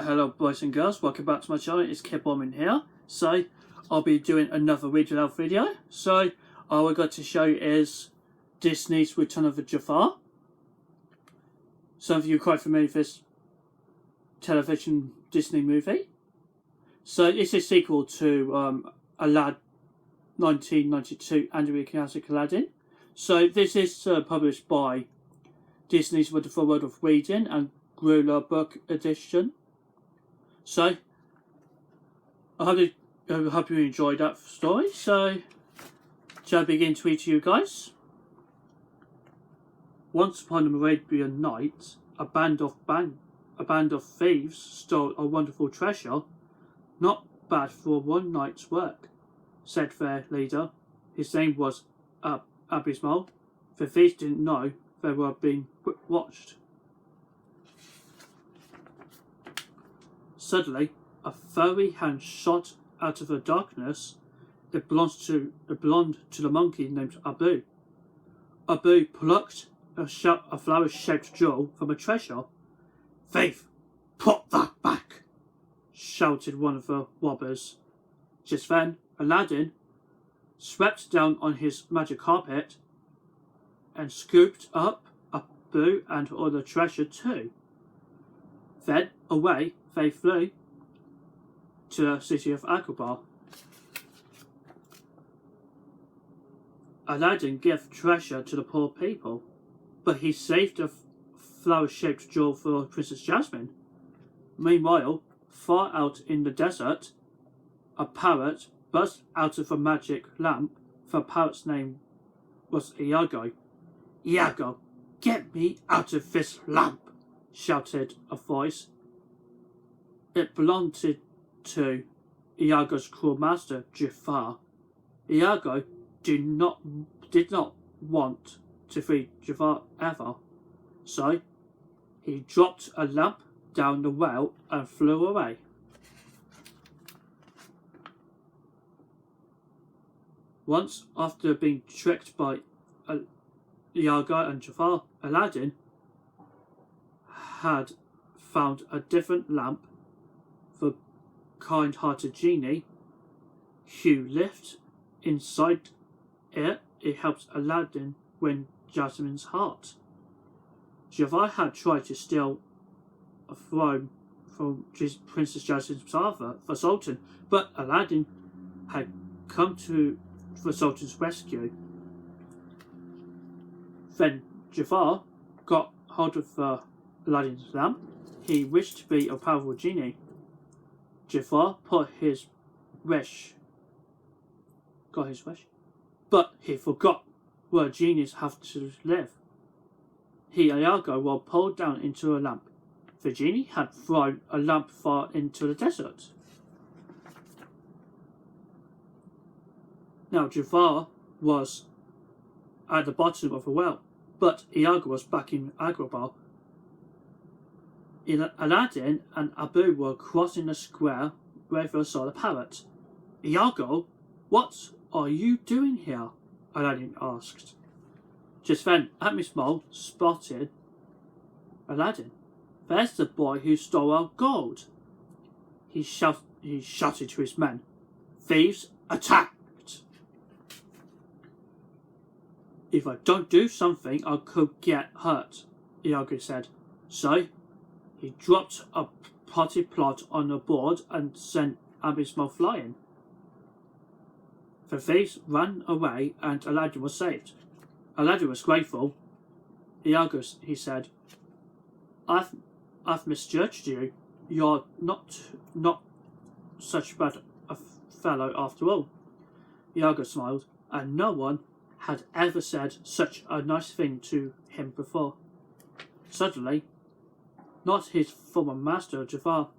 Hello boys and girls, welcome back to my channel. It's Kid Bombing here. So I'll be doing another read aloud video. So all we're going to show you is Disney's Return of Jafar. Some of you are quite familiar with this television Disney movie. So it's a sequel to Aladdin 1992 animated classic Aladdin. So this is published by Disney's Wonderful World of Reading and Agrabah book edition. So I hope you enjoyed that story. So shall I begin to read to you guys? Once upon an Arabian night, a band of thieves stole a wonderful treasure. Not bad for one night's work, said their leader. His name was Abismal. The thieves didn't know they were being watched. Suddenly, a furry hand shot out of the darkness. It belonged to the monkey named Abu. Abu plucked a flower-shaped jewel from a treasure. "Thief, put that back!" shouted one of the robbers. Just then, Aladdin swept down on his magic carpet and scooped up Abu and all the treasure too. Then away they flew to the city of Agrabah. Aladdin gave treasure to the poor people, but he saved the flower-shaped jewel for Princess Jasmine. Meanwhile, far out in the desert, a parrot burst out of a magic lamp. The parrot's name was Iago. "Iago, get me out of this lamp!" shouted a voice. It belonged to Iago's cruel master, Jafar. Iago did not want to free Jafar ever, so he dropped a lamp down the well and flew away. Once, after being tricked by Iago and Jafar, Aladdin had found a different lamp. The kind-hearted genie who lived inside it helped Aladdin win Jasmine's heart. Jafar had tried to steal a throne from Princess Jasmine's father, the Sultan, but Aladdin had come to the Sultan's rescue. Then Jafar got hold of Aladdin's lamp. He wished to be a powerful genie. Jafar got his wish, but he forgot where genies have to live. He and Iago were pulled down into a lamp. The genie had thrown a lamp far into the desert. Now Jafar was at the bottom of the well, but Iago was back in Agrabah. Aladdin and Abu were crossing the square where they saw the parrot. "Iago, what are you doing here?" Aladdin asked. Just then, Abismal spotted Aladdin. "There's the boy who stole our gold!" He shouted to his men. "Thieves, attacked! If I don't do something, I could get hurt," Iago said. So he dropped a potted plot on the board and sent Abismal flying. The thieves ran away and Aladdin was saved. Aladdin was grateful. "Iago," he said, I've misjudged you. You're not such a bad fellow after all." Iago smiled, and no one had ever said such a nice thing to him before. Suddenly, not his former master, Jafar.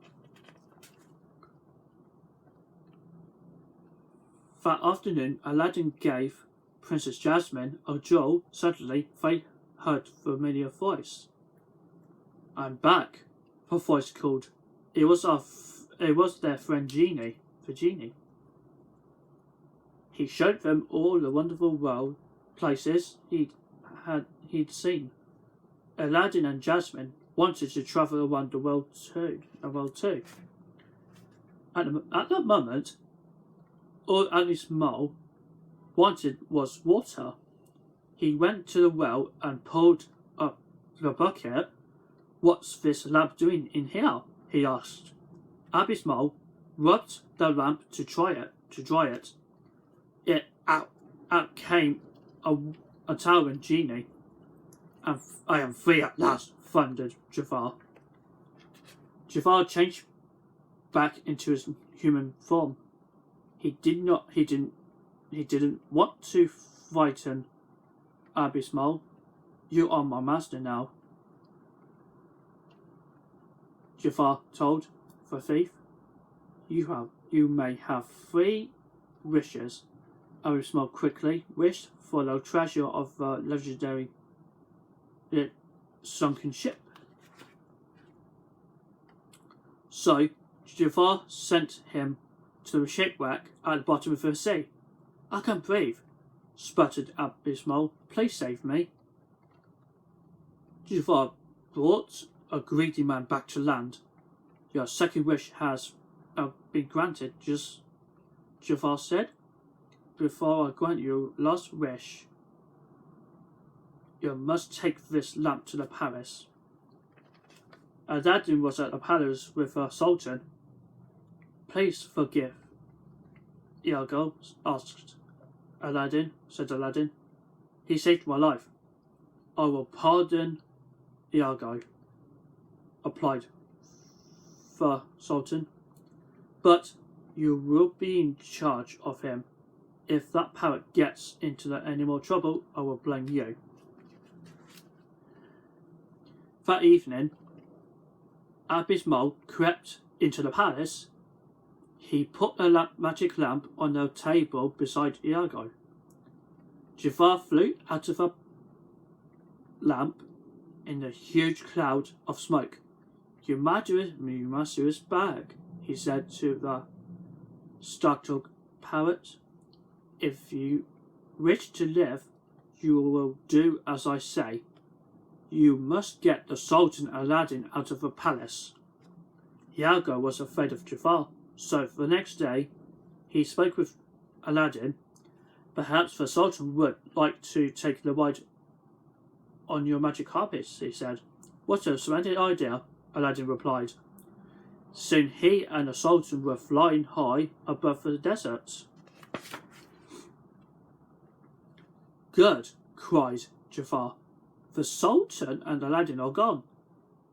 That afternoon, Aladdin gave Princess Jasmine a jewel. Suddenly, they heard a familiar voice. "I'm back," the voice called. It was their friend Genie, the genie. He showed them all the wonderful places he'd seen. Aladdin and Jasmine wanted to travel around the world too. At that moment, all Ali's mole wanted was water. He went to the well and pulled up the bucket. "What's this lamp doing in here?" he asked. Abby's mole rubbed the lamp to dry it. Out came a towering genie. "And I am free at last," thundered Jafar. Jafar changed back into his human form. He didn't want to frighten Abby's mole. "You are my master now," Jafar told the thief. You may have 3 wishes." Abby's mole quickly wished for the treasure of the legendary sunken ship. So Jafar sent him to the shipwreck at the bottom of the sea. "I can't breathe," sputtered Abby's mole. "Please save me." Jafar brought a greedy man back to land. "Your second wish has been granted," Jafar said. "Before I grant your last wish, you must take this lamp to the palace." Aladdin was at the palace with the Sultan. "Please forgive Iago," said Aladdin. "He saved my life." "I will pardon Iago," replied the Sultan, "but you will be in charge of him. If that parrot gets into any more trouble, I will blame you." That evening, Abby's mole crept into the palace. He put the magic lamp on the table beside Iago. Jafar flew out of the lamp in a huge cloud of smoke. You master is back," he said to the startled parrot. "If you wish to live, you will do as I say. You must get the Sultan Aladdin out of the palace." Iago was afraid of Jafar, so the next day he spoke with Aladdin. "Perhaps the Sultan would like to take the ride on your magic carpets," he said. "What a splendid idea," Aladdin replied. Soon he and the Sultan were flying high above the desert. "Good," cried Jafar. "The Sultan and Aladdin are gone.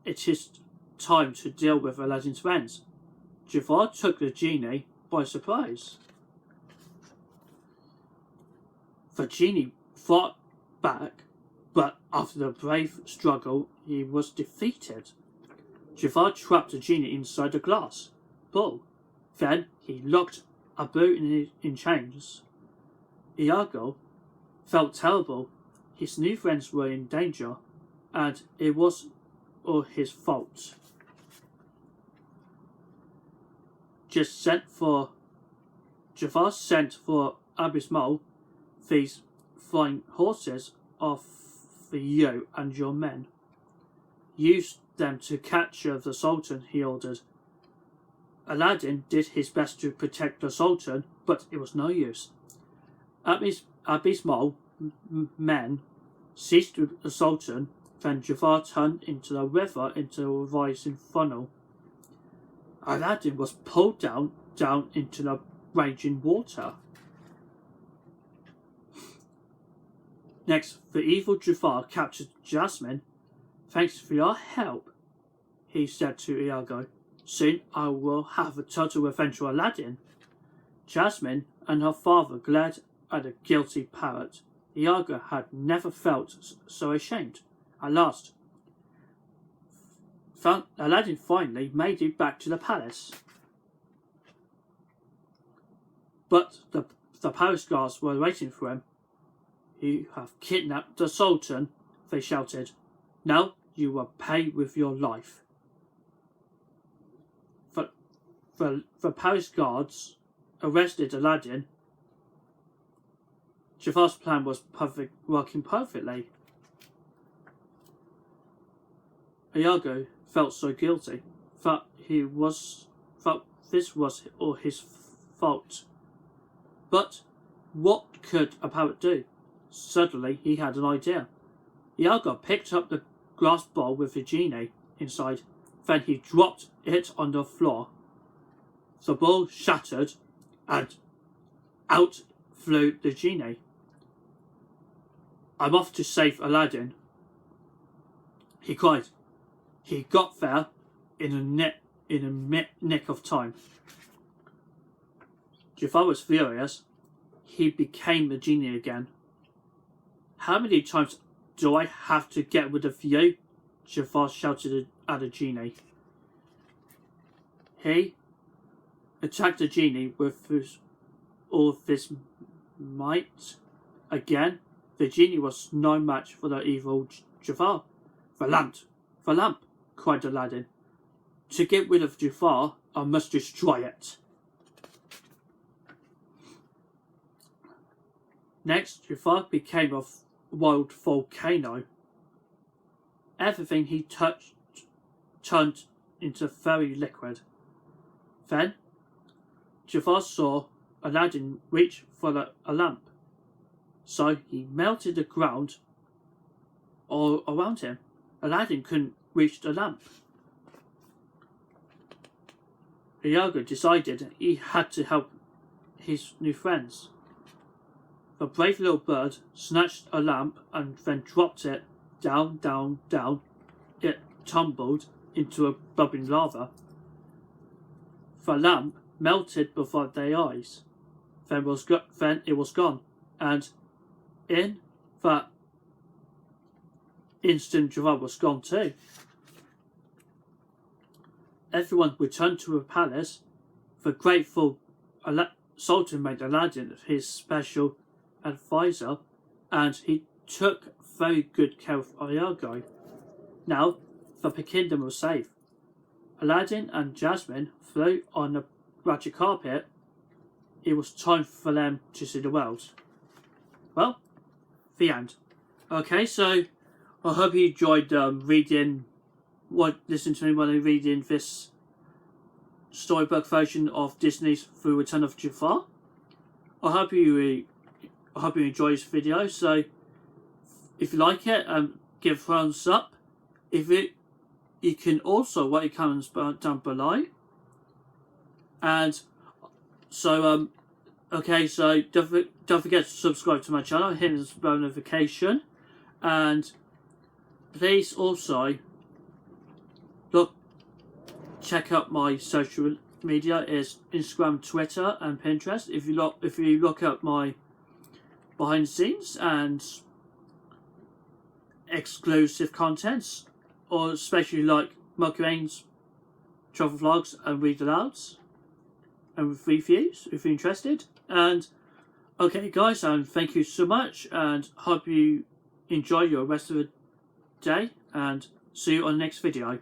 It is time to deal with Aladdin's friends." Jafar took the genie by surprise. The genie fought back, but after a brave struggle, he was defeated. Jafar trapped the genie inside a glass ball. Then he locked Abu in chains. Iago felt terrible. His new friends were in danger, and it was all his fault. Jafar sent for Abby's mole. "These flying horses are for you and your men. Use them to capture the Sultan," he ordered. Aladdin did his best to protect the Sultan, but it was no use. Abby's mole men seized the Sultan. Then Jafar turned into the river into a rising funnel. Aladdin was pulled down into the raging water. Next, the evil Jafar captured Jasmine. "Thanks for your help," he said to Iago. "Soon I will have a total revenge for Aladdin." Jasmine and her father glared at the guilty parrot. Iago had never felt so ashamed. At last, Aladdin finally made it back to the palace. But the palace guards were waiting for him. "You have kidnapped the Sultan," they shouted. "Now you will pay with your life." The palace guards arrested Aladdin. Jafar's plan was working perfectly. Iago felt so guilty that this was all his fault. But what could a parrot do? Suddenly he had an idea. Iago picked up the glass bowl with the genie inside. Then he dropped it on the floor. The bowl shattered and out flew the genie. "I'm off to save Aladdin," he cried. He got there in a nick of time. Jafar was furious. He became a genie again. "How many times do I have to get rid of you?" Jafar shouted at the genie. He attacked the genie with all his might. Again, the genie was no match for the evil Jafar. The lamp, cried Aladdin. "To get rid of Jafar, I must destroy it." Next, Jafar became a wild volcano. Everything he touched turned into fairy liquid. Then, Jafar saw Aladdin reach for a lamp. So he melted the ground all around him. Aladdin couldn't reach the lamp. Iago decided he had to help his new friends. The brave little bird snatched a lamp and then dropped it down, down, down. It tumbled into a bubbling lava. The lamp melted before their eyes. Then it was gone, and in that instant Jafar was gone too. Everyone returned to the palace. The grateful Sultan made Aladdin his special advisor, and he took very good care of Iago. Now the kingdom was safe. Aladdin and Jasmine flew on the magic carpet. It was time for them to see the world. Well, the end. Okay, so I hope you enjoyed listening to me when I'm reading this storybook version of Disney's The Return of Jafar. I hope you enjoy this video. So if you like it, give a thumbs up. You can also write your comments down below. And so okay, so don't forget to subscribe to my channel, hit the bell notification, and please also check out my social media. Is Instagram, Twitter, and Pinterest. If you look at my behind the scenes and exclusive contents, or especially like mukbangs, travel vlogs, and read alouds, and reviews if you're interested. And okay guys, thank you so much, and hope you enjoy your rest of the day, and see you on the next video.